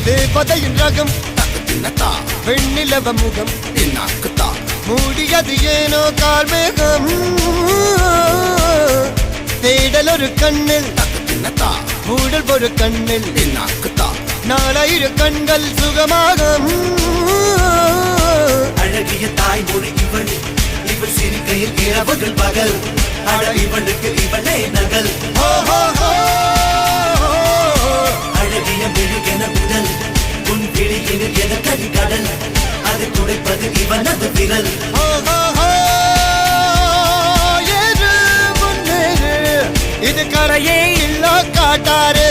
தேவதையின் ரகம் வெண்ணிலவ முகம் மூடியது ஏனோ கார்மேகம் தேடல் ஒரு கண்ணில் மூடல் ஒரு கண்ணில் 4000 கண்கள் சுகமாக அழகிய தாய்மொழி இவள் இவள் சிரிக்கையில் இரவுகள் பகல் அழ இவளுக்கு இவளே நகல் அழகிய மெழுகென உடல் உன் விழியில் என கரிகடல் அது துடைப்பது இவனது விரல் இது கரையே இல்ல காட்டாரு